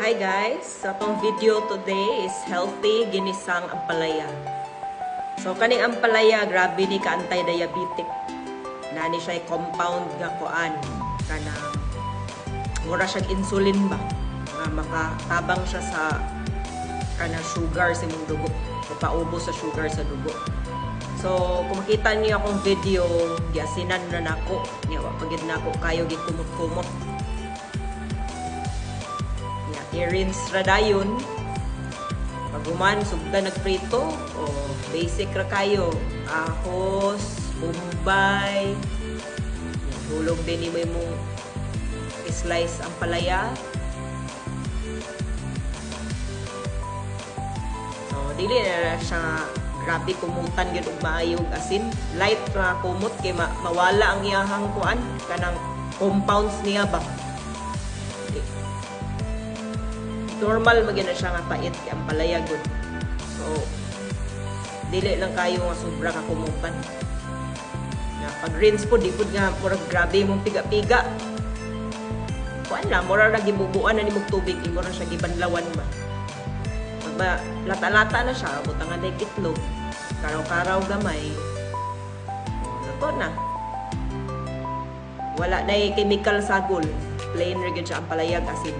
Hi guys! So itong video today is healthy ginisang ampalaya. So kaning ampalaya, grabe ni ka anti-diabetic. Nani siya compound nga kuan. Kanang mura siyang insulin ba? Nga makatabang siya sa kanang sugar sa imong dugo. So paubos sa sugar sa dugo. So kung makita niyo akong video, giasinan na nako. Nga pagid nako kayo gikumot-kumot. I-rinse ra dayon. Paguman, sugda nagprito. O, basic ra kayo. Ahos, bumbay. Hulog din mo yung slice ang palaya. So, dili na siya grabe kumutan yun og maayog asin. Light na kumot kay mawala ang iyahang kuan. Kanang compounds niya ba? Normal magina siya nga pait kay ang palaya gud. So dili lang kayo nga sobra ka kumutan. Nga pag rinse po di pud nga murag grabe mong piga-piga. Kuan na mura ra gibubuan na nimog tubig, imo ra siya gibanlawan ba. Pag lata-lata na siya, butang nga day itlog. Karaw-karaw gamay. Ito na. Wala na chemical sagol. Plain ra gyud siya ang palayag asin.